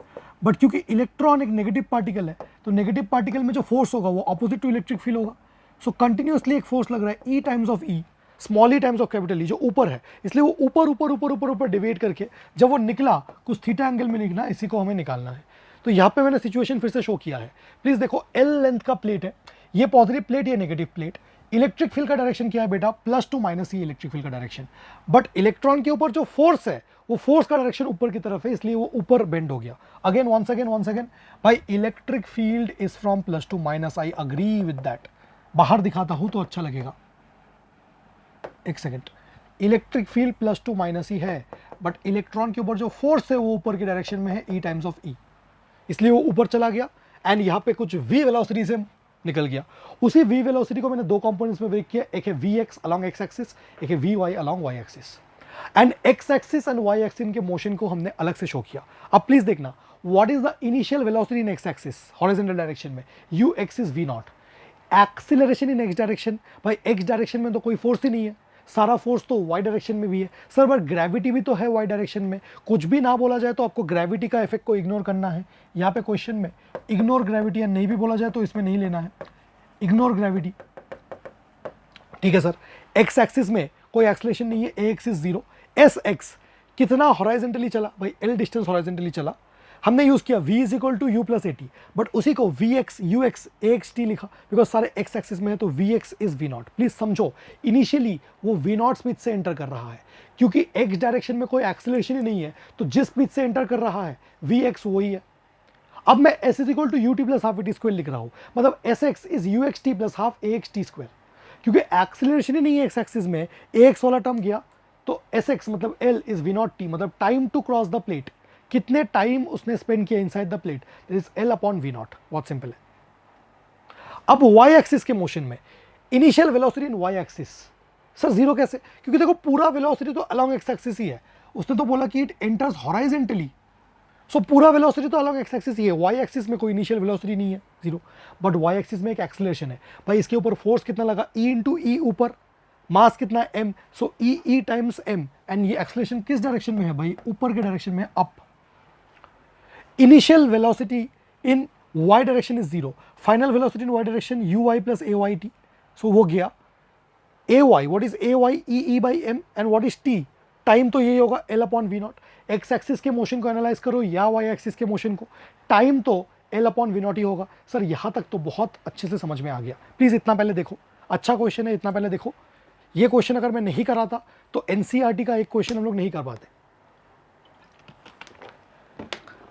बट क्योंकि इलेक्ट्रॉन एक नेगेटिव पार्टिकल है तो नेगेटिव पार्टिकल में जो फोर्स होगा वो ऑपोजिट टू इलेक्ट्रिक फील्ड होगा। सो कंटिन्यूअसली एक फोर्स लग रहा है E times of E, small E times of capital E, जो ऊपर है, इसलिए वो ऊपर ऊपर ऊपर ऊपर ऊपर डिवाइड करके जब वो निकला कुछ थीटा एंगल में निकला, इसी को हमें निकालना है। तो यहाँ पे मैंने सिचुएशन फिर से शो किया है। प्लीज देखो, L लेंथ का प्लेट है, ये पॉजिटिव प्लेट, ये नेगेटिव प्लेट। इलेक्ट्रिक फील्ड का डायरेक्शन क्या है बेटा? +2- ही इलेक्ट्रिक फील्ड का डायरेक्शन, बट इलेक्ट्रॉन के ऊपर जो फोर्स है वो फोर्स का डायरेक्शन ऊपर की तरफ है, इसलिए वो ऊपर बेंड हो गया। अगेन वंस अगेन भाई, electric field is from +2-, I agree with that. बाहर दिखाता हूं तो अच्छा लगेगा, एक सेकेंड। इलेक्ट्रिक फील्ड +2- ही है, बट इलेक्ट्रॉन के ऊपर जो फोर्स है वो ऊपर की डायरेक्शन में है, E टाइम्स ऑफ E, इसलिए वो ऊपर चला गया एंड यहाँ पे कुछ V वेलोसिटी से निकल गया। उसी V वेलोसिटी को मैंने दो कंपोनेंट्स में ब्रेक किया, एक है Vx अलोंग x एक्सिस, एक है Vy along y axis. And x axis and y axis के मोशन को हमने अलग से शो किया। अब प्लीज देखना, what is the initial velocity in x axis horizontal direction में? Ux is V0। Acceleration in x direction, भाई x डायरेक्शन में तो कोई फोर्स ही नहीं है, सारा फोर्स तो y डायरेक्शन में भी है। सर बट ग्रेविटी भी तो है y डायरेक्शन में। कुछ भी ना बोला जाए तो आपको ग्रेविटी का इफेक्ट को इग्नोर करना है। यहाँ पे क्वेश्चन में इग्नोर ग्रेविटी या नहीं भी बोला जाए तो इसमें नहीं लेना है, इग्नोर ग्रेविटी, ठीक है सर। x एक्सिस में कोई एक्सीलरेशन नहीं है, a एक्सिस 0। s x कितना हॉरिजॉन्टली चला भाई? L डिस्टेंस हॉरिजॉन्टली चला, हमने यूज किया v is equal to U plus A T, but उसी को V X U X A X T लिखा बिकॉज सारे एक्स एक्सिस में है, तो V X is we naught. Please समझो, इनिशियली वो वी नॉट स्पीड से एंटर कर रहा है, क्योंकि एक्स डायरेक्शन में कोई एक्सेलरेशन ही नहीं है, तो जिस स्पीड से एंटर कर रहा है वी एक्स वही है। अब मैं S is equal to U T plus half A T square लिख रहा हूँ, मतलब S X is U X T plus half A X T square, क्योंकि एक्सेलरेशन ही नहीं है एक्स एक्सिस में, ए एक्स वाला टर्म गया, तो एस एक्स मतलब l is we naught t, मतलब time to cross the plate, कितने टाइम उसने स्पेंड किया inside the plate, that is l upon we naught. बहुत सिंपल है। अब वाई एक्सिस के मोशन में initial velocity in y axis, sir zero कैसे? क्योंकि देखो पूरा वेलोसिटी तो अलोंग एक्स एक्सिस ही है, उसने तो बोला कि इट एंटर्स हॉराइजेंटली, सो पूरा वेलोसिटी तो अलोंग एक्स एक्सिस ही है, वाई एक्सिस में कोई इनिशियल वेलोसिटी नहीं है, जीरो, बट वाई एक्सिस में एक एक्सेलरेशन है भाई, इसके ऊपर फोर्स कितना लगा, ई इंटू ई ऊपर, मास कितना है m, so E times m, and ये एक्सेलरेशन किस डायरेक्शन में है भाई, ऊपर के डायरेक्शन में, up. Initial velocity in y direction is zero, final velocity in y direction uy plus A Y T, so वो गया ay, what is ay e by m, and what is t, time तो यही होगा l upon we naught. X axis के motion को analyse करो या y axis के मोशन को, टाइम तो l अपॉन वी नॉट ही होगा। सर यहाँ तक तो बहुत अच्छे से समझ में आ गया, प्लीज इतना पहले देखो, अच्छा क्वेश्चन है, इतना पहले देखो। ये क्वेश्चन अगर मैं नहीं कराता तो एनसीईआरटी का एक क्वेश्चन हम लोग नहीं कर पाते।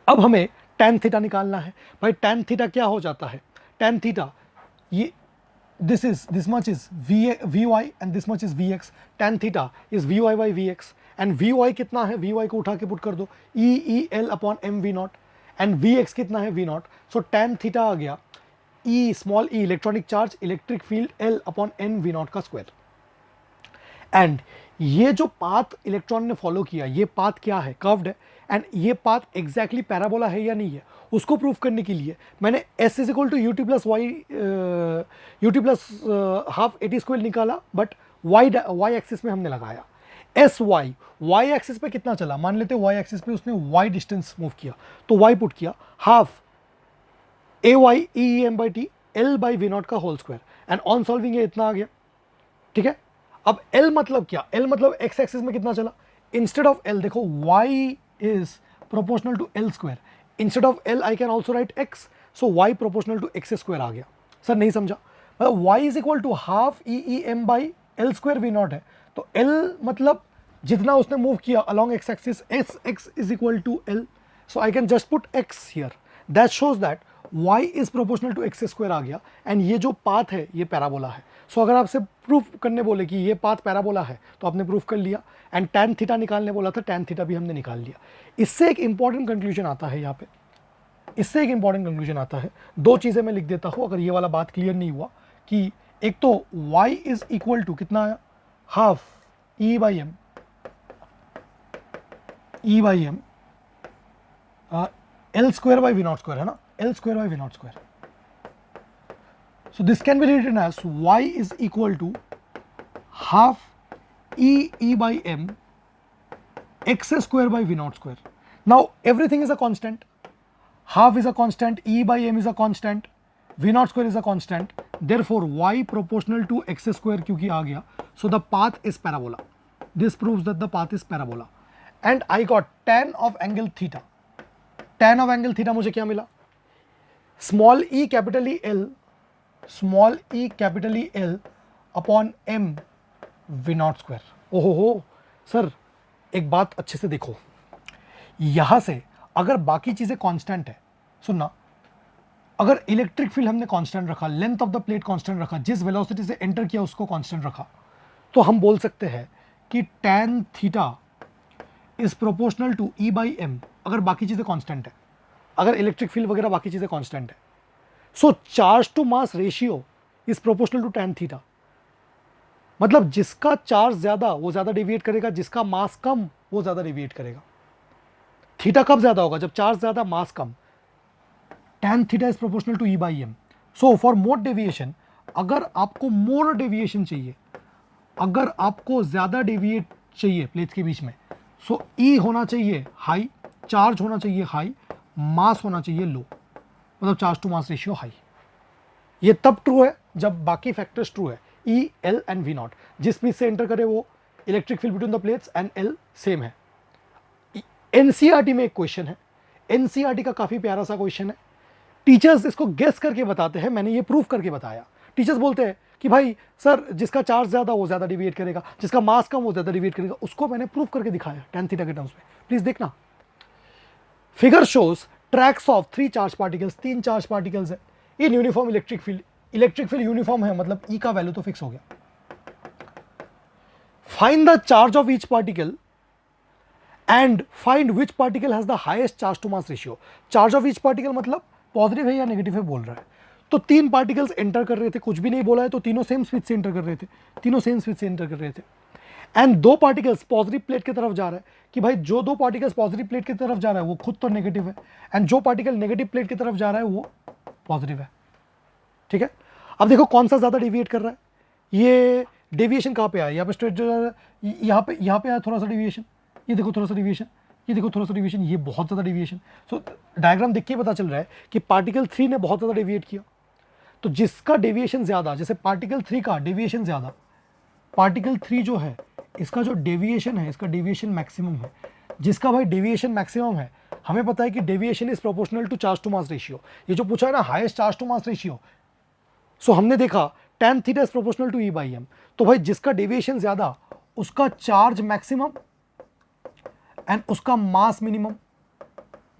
अब हमें tan थीटा निकालना है भाई, tan थीटा क्या हो जाता है, tan थीटा ये this much is vy and this much is vx, tan theta is vy by vx, and vy कितना है, vy को उठा के पुट कर दो e l upon m v naught, and vx कितना है v naught, so tan theta आ गया e small e electronic charge electric field l upon n v naught का स्क्वायर। एंड ये जो पाथ इलेक्ट्रॉन ने फॉलो किया, ये पाथ क्या है, कर्व्ड है, एंड ये पाथ एग्जैक्टली पैराबोला है या नहीं है, उसको प्रूव करने के लिए मैंने s is equal to U T plus Y U T plus half A T square निकाला, बट वाई एक्सिस में हमने लगाया एस वाई एक्सिस पे कितना चला, मान लेते वाई एक्सिस पे उसने वाई डिस्टेंस मूव किया, तो वाई पुट किया half A Y E M by T L by V naught का whole square, and on solving ये इतना आ गया, ठीक है। अब L मतलब क्या, L मतलब x एक्सिस में कितना चला, इंस्टेड ऑफ L देखो y is proportional to L square, instead of L I can also write x, so y proportional to x square आ गया। सर नहीं समझा, मतलब y is equal to half E M by L square V naught है, तो L मतलब जितना उसने मूव किया along x axis, as X is equal to L, so I can just put x here, that shows that y is proportional to x square आ गया, and ये जो पाथ है ये पैराबोला है। सो अगर आपसे प्रूफ करने बोले कि ये पाथ पैराबोला है तो आपने प्रूफ कर लिया, एंड tan थीटा निकालने बोला था, tan थीटा भी हमने निकाल लिया। इससे एक इंपॉर्टेंट कंक्लूजन आता है यहाँ पे, इससे एक इंपॉर्टेंट कंक्लूजन आता है, दो चीज़ें मैं लिख देता हूँ अगर ये वाला बात क्लियर नहीं हुआ, कि एक तो y इज इक्वल टू कितना आया, half E by M L square by V naught square है ना, L square by V naught square. So this can be written as y is equal to half e by m x square by v naught square. Now everything is a constant. Half is a constant, e by m is a constant, v naught square is a constant. Therefore y proportional to x square क्योंकि आ गया. So the path is parabola. This proves that the path is parabola. And I got tan of angle theta. Tan of angle theta मुझे क्या मिला? Small e capital E L, small E capital E L upon M V naught square. ओहो हो sir, एक बात अच्छे से देखो, यहां से अगर बाकी चीजें कांस्टेंट है, सुनना, अगर इलेक्ट्रिक फील्ड हमने कांस्टेंट रखा, length of the plate constant रखा, जिस वेलोसिटी से एंटर किया उसको कांस्टेंट रखा, तो हम बोल सकते हैं कि tan theta is proportional to E by M, अगर बाकी चीजें कांस्टेंट है, अगर इलेक्ट्रिक फील्ड वगैरह बाकी चीजें कांस्टेंट है। So charge to mass ratio is proportional to tan theta, मतलब जिसका चार्ज ज्यादा वो ज्यादा डिविएट करेगा, जिसका मास कम वो ज्यादा डिविएट करेगा। थीटा कब ज्यादा होगा, जब चार्ज ज्यादा मास कम। tan theta is proportional to E by M. So for more deviation, अगर आपको मोर डेविएशन चाहिए, अगर आपको ज्यादा डेविएट चाहिए प्लेट्स के बीच में, सो ई होना चाहिए हाई, चार्ज होना चाहिए हाई, मास होना चाहिए लो, मतलब charge to mass ratio high. ये तब ट्रू है जब बाकी फैक्टर्स ट्रू है, E L and V naught, जिस स्पीड से एंटर करे वो electric field between the plates and L same है। एनसीईआरटी में एक क्वेश्चन है, एनसीईआरटी का काफ़ी प्यारा सा क्वेश्चन है। टीचर्स इसको गेस करके बताते हैं, मैंने ये प्रूफ करके बताया। टीचर्स बोलते हैं कि भाई सर जिसका चार्ज ज़्यादा वो ज़्यादा डिविएट करेगा, जिसका मास कम वो ज़्यादा डिविएट करेगा। उसको मैंने प्रूफ करके दिखाया tan थीटा के टर्म्स में, प्लीज़ देखना। Figure shows tracks of 3 charge particles, 3 charge particles है in uniform electric field. Electric field uniform है, मतलब ई का वैल्यू तो फिक्स हो गया। Find the charge of each particle and find which particle has the highest charge to mass ratio. Charge of each particle मतलब positive है या negative है बोल रहा है। तो 3 पार्टिकल्स एंटर कर रहे थे, कुछ भी नहीं बोला है, तो तीनों सेम स्पीड से एंटर कर रहे थे, तीनों सेम स्पीड से एंटर कर रहे थे। एंड 2 पार्टिकल्स पॉजिटिव प्लेट की तरफ जा रहा है, कि भाई जो 2 पार्टिकल्स पॉजिटिव प्लेट की तरफ जा रहा है वो खुद तो नेगेटिव है, एंड जो पार्टिकल नेगेटिव प्लेट की तरफ जा रहा है वो पॉजिटिव है। ठीक है, अब देखो कौन सा ज़्यादा डेविएट कर रहा है। ये डेविएशन कहाँ पे आया, यहाँ पे स्ट्रेट, यहाँ पे आया थोड़ा सा डेविएशन, ये देखो थोड़ा सा डेविएशन, ये देखो थोड़ा सा डेविएशन, ये बहुत ज़्यादा डेविएशन। सो डायग्राम देख के पता चल रहा है कि पार्टिकल 3 ने बहुत ज़्यादा डेविएट किया। तो जिसका डेविएशन ज़्यादा, जैसे पार्टिकल 3 का डेविएशन ज़्यादा, पार्टिकल 3 जो है इसका जो डेविएशन है, इसका डेविएशन मैक्सिमम है। जिसका भाई डेविएशन मैक्सिमम है, हमें पता है कि deviation is proportional to charge to mass ratio. ये जो पूछा है ना highest charge to mass ratio, so हमने देखा tan theta is proportional to E/m। तो भाई जिसका डेविएशन ज्यादा उसका चार्ज मैक्सिमम एंड उसका मास मिनिमम,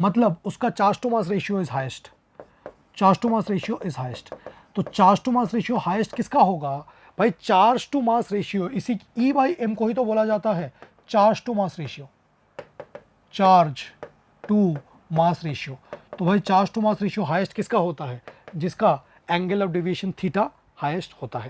मतलब उसका charge to mass ratio is highest. Charge to mass ratio is highest. तो charge to mass ratio highest किसका होगा भाई, चार्ज टू मास रेशियो, इसी E/m को ही तो बोला जाता है charge to mass ratio, charge to mass ratio. तो भाई charge to mass ratio highest किसका होता है, जिसका angle of deviation theta highest होता है।